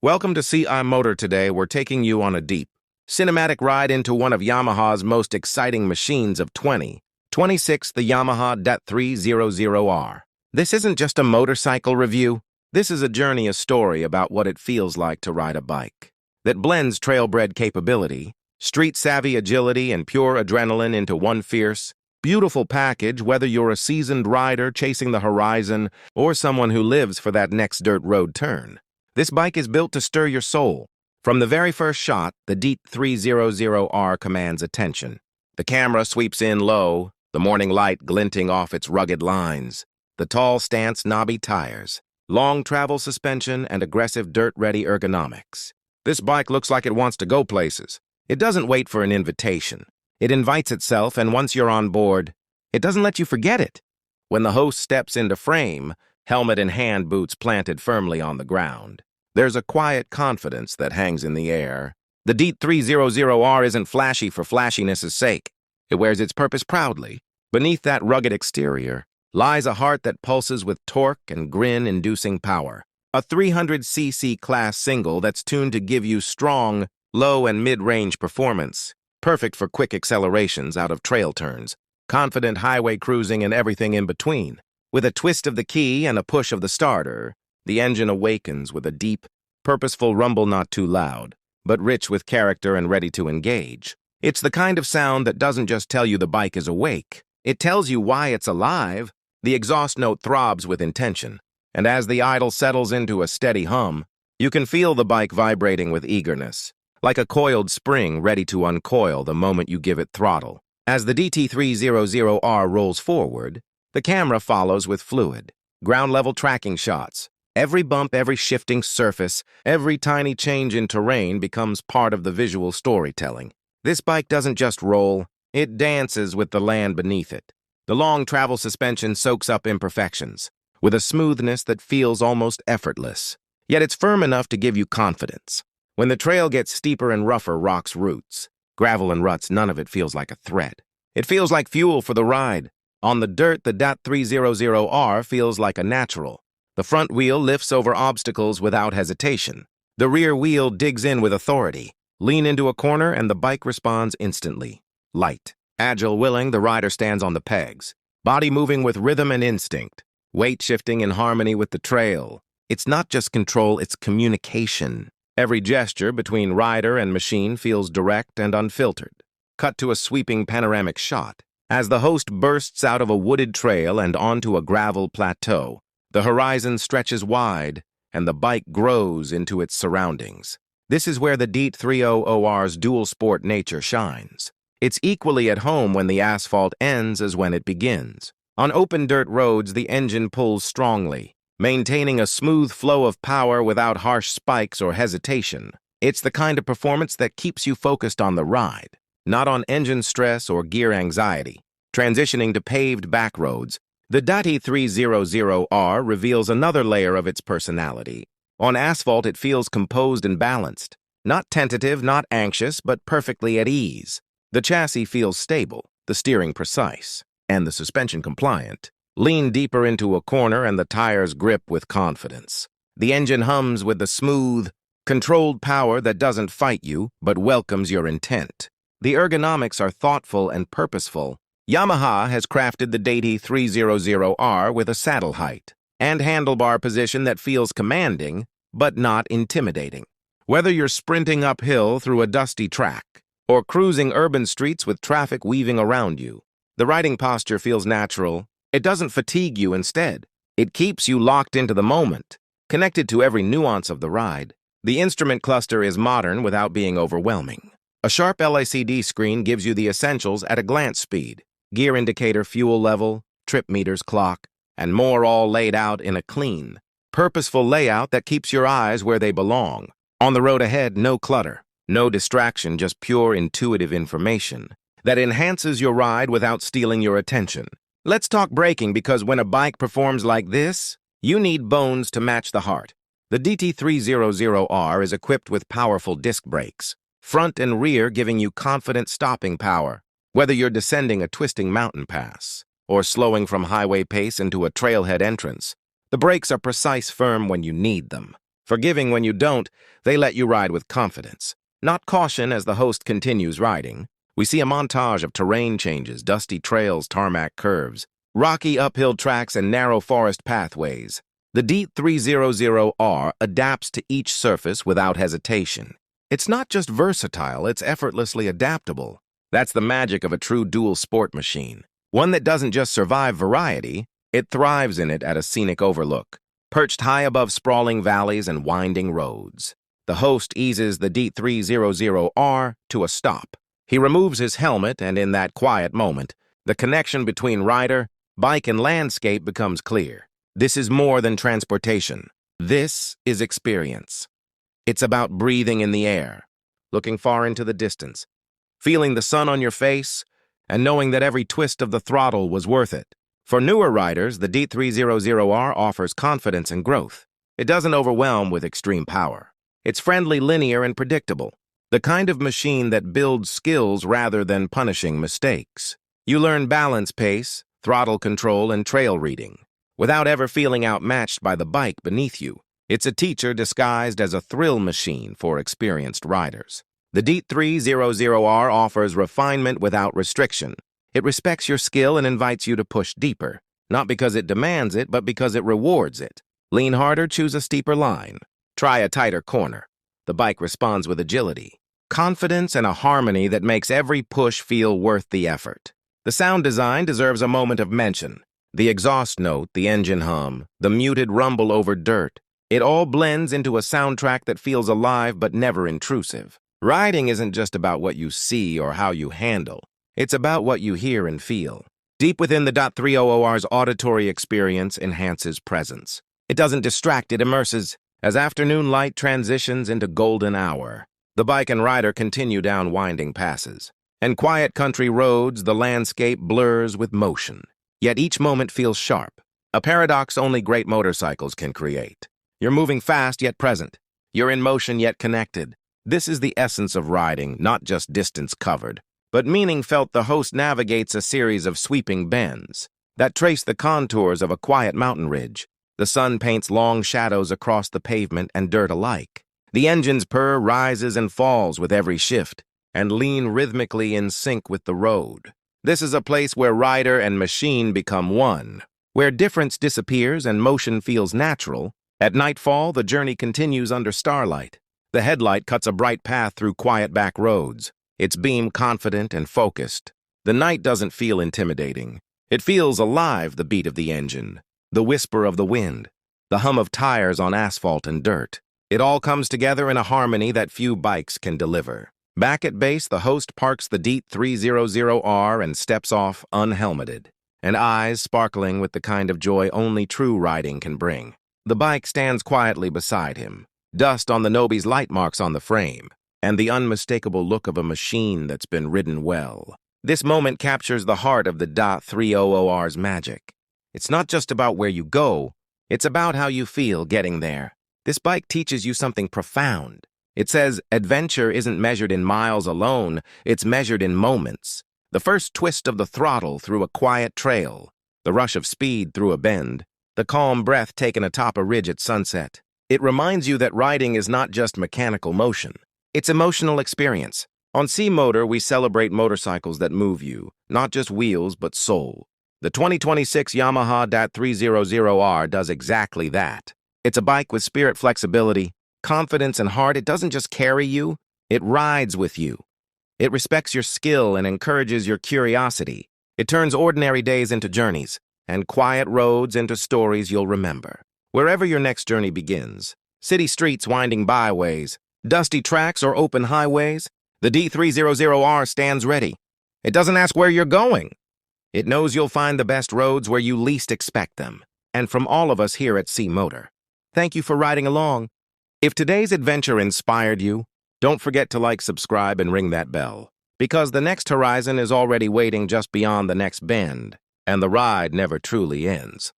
Welcome to CI Motor. Today, we're taking you on a deep, cinematic ride into one of Yamaha's most exciting machines of 2026, the Yamaha DT 300R. This isn't just a motorcycle review. This is a journey, a story about what it feels like to ride a bike that blends trailbred capability, street-savvy agility, and pure adrenaline into one fierce, beautiful package. Whether you're a seasoned rider chasing the horizon or someone who lives for that next dirt road turn, this bike is built to stir your soul. From the very first shot, the DT 300R commands attention. The camera sweeps in low, the morning light glinting off its rugged lines, the tall stance, knobby tires, long travel suspension, and aggressive dirt-ready ergonomics. This bike looks like it wants to go places. It doesn't wait for an invitation. It invites itself, and once you're on board, it doesn't let you forget it. When the host steps into frame, helmet in hand, boots planted firmly on the ground, there's a quiet confidence that hangs in the air. The DT 300R isn't flashy for flashiness' sake. It wears its purpose proudly. Beneath that rugged exterior lies a heart that pulses with torque and grin-inducing power. A 300cc class single that's tuned to give you strong, low and mid-range performance, perfect for quick accelerations out of trail turns, confident highway cruising, and everything in between. With a twist of the key and a push of the starter, the engine awakens with a deep, purposeful rumble, not too loud, but rich with character and ready to engage. It's the kind of sound that doesn't just tell you the bike is awake. It tells you why it's alive. The exhaust note throbs with intention, and as the idle settles into a steady hum, you can feel the bike vibrating with eagerness, like a coiled spring ready to uncoil the moment you give it throttle. As the DT 300R rolls forward, the camera follows with fluid, ground-level tracking shots. Every bump, every shifting surface, every tiny change in terrain becomes part of the visual storytelling. This bike doesn't just roll, it dances with the land beneath it. The long travel suspension soaks up imperfections with a smoothness that feels almost effortless. Yet it's firm enough to give you confidence. When the trail gets steeper and rougher, rocks, roots, gravel, and ruts, none of it feels like a threat. It feels like fuel for the ride. On the dirt, the DT 300R feels like a natural. The front wheel lifts over obstacles without hesitation. The rear wheel digs in with authority. Lean into a corner and the bike responds instantly. Light, agile, willing, the rider stands on the pegs, body moving with rhythm and instinct, weight shifting in harmony with the trail. It's not just control, it's communication. Every gesture between rider and machine feels direct and unfiltered. Cut to a sweeping panoramic shot. As the host bursts out of a wooded trail and onto a gravel plateau, the horizon stretches wide, and the bike grows into its surroundings. This is where the DT 300R's dual sport nature shines. It's equally at home when the asphalt ends as when it begins. On open dirt roads, the engine pulls strongly, maintaining a smooth flow of power without harsh spikes or hesitation. It's the kind of performance that keeps you focused on the ride, not on engine stress or gear anxiety. Transitioning to paved back roads, the DT 300R reveals another layer of its personality. On asphalt, it feels composed and balanced. Not tentative, not anxious, but perfectly at ease. The chassis feels stable, the steering precise, and the suspension compliant. Lean deeper into a corner and the tires grip with confidence. The engine hums with the smooth, controlled power that doesn't fight you, but welcomes your intent. The ergonomics are thoughtful and purposeful. Yamaha has crafted the DT 300R with a saddle height and handlebar position that feels commanding, but not intimidating. Whether you're sprinting uphill through a dusty track or cruising urban streets with traffic weaving around you, the riding posture feels natural. It doesn't fatigue you. Instead, it keeps you locked into the moment, connected to every nuance of the ride. The instrument cluster is modern without being overwhelming. A sharp LCD screen gives you the essentials at a glance: speed, gear indicator, fuel level, trip meters, clock, and more, all laid out in a clean, purposeful layout that keeps your eyes where they belong. On the road ahead, no clutter, no distraction, just pure intuitive information that enhances your ride without stealing your attention. Let's talk braking, because when a bike performs like this, you need bones to match the heart. The DT 300R is equipped with powerful disc brakes, front and rear, giving you confident stopping power. Whether you're descending a twisting mountain pass or slowing from highway pace into a trailhead entrance, the brakes are precise, firm when you need them. Forgiving when you don't, they let you ride with confidence. Not caution as the host continues riding. We see a montage of terrain changes, dusty trails, tarmac curves, rocky uphill tracks, and narrow forest pathways. The DT300R adapts to each surface without hesitation. It's not just versatile, it's effortlessly adaptable. That's the magic of a true dual sport machine. One that doesn't just survive variety, it thrives in it at a scenic overlook, perched high above sprawling valleys and winding roads. The host eases the DT300R to a stop. He removes his helmet, and in that quiet moment, the connection between rider, bike, and landscape becomes clear. This is more than transportation. This is experience. It's about breathing in the air, looking far into the distance, feeling the sun on your face, and knowing that every twist of the throttle was worth it. For newer riders, the DT300R offers confidence and growth. It doesn't overwhelm with extreme power. It's friendly, linear, and predictable. The kind of machine that builds skills rather than punishing mistakes. You learn balance, pace, throttle control, and trail reading, without ever feeling outmatched by the bike beneath you. It's a teacher disguised as a thrill machine for experienced riders. The DT300R offers refinement without restriction. It respects your skill and invites you to push deeper, not because it demands it, but because it rewards it. Lean harder, choose a steeper line. Try a tighter corner. The bike responds with agility, confidence, and a harmony that makes every push feel worth the effort. The sound design deserves a moment of mention. The exhaust note, the engine hum, the muted rumble over dirt. It all blends into a soundtrack that feels alive but never intrusive. Riding isn't just about what you see or how you handle. It's about what you hear and feel. Deep within the DT300R's auditory experience enhances presence. It doesn't distract, it immerses. As afternoon light transitions into golden hour, the bike and rider continue down winding passes. And quiet country roads, the landscape blurs with motion. Yet each moment feels sharp, a paradox only great motorcycles can create. You're moving fast yet present. You're in motion yet connected. This is the essence of riding, not just distance covered, but meaning felt. The host navigates a series of sweeping bends that trace the contours of a quiet mountain ridge. The sun paints long shadows across the pavement and dirt alike. The engine's purr rises and falls with every shift, and lean rhythmically in sync with the road. This is a place where rider and machine become one, where difference disappears and motion feels natural. At nightfall, the journey continues under starlight. The headlight cuts a bright path through quiet back roads, its beam confident and focused. The night doesn't feel intimidating. It feels alive, the beat of the engine, the whisper of the wind, the hum of tires on asphalt and dirt. It all comes together in a harmony that few bikes can deliver. Back at base, the host parks the DT300R and steps off unhelmeted, and eyes sparkling with the kind of joy only true riding can bring. The bike stands quietly beside him, dust on the Nobi's light marks on the frame, and the unmistakable look of a machine that's been ridden well. This moment captures the heart of the DT300R's magic. It's not just about where you go, it's about how you feel getting there. This bike teaches you something profound. It says adventure isn't measured in miles alone, it's measured in moments. The first twist of the throttle through a quiet trail, the rush of speed through a bend, the calm breath taken atop a ridge at sunset. It reminds you that riding is not just mechanical motion, it's emotional experience. On C-Motor, we celebrate motorcycles that move you, not just wheels, but soul. The 2026 Yamaha DT300R does exactly that. It's a bike with spirit, flexibility, confidence, and heart. It doesn't just carry you, it rides with you. It respects your skill and encourages your curiosity. It turns ordinary days into journeys, and quiet roads into stories you'll remember. Wherever your next journey begins, city streets, winding byways, dusty tracks, or open highways, the DT300R stands ready. It doesn't ask where you're going. It knows you'll find the best roads where you least expect them. And from all of us here at C-Motor, thank you for riding along. If today's adventure inspired you, don't forget to like, subscribe, and ring that bell, because the next horizon is already waiting just beyond the next bend, and the ride never truly ends.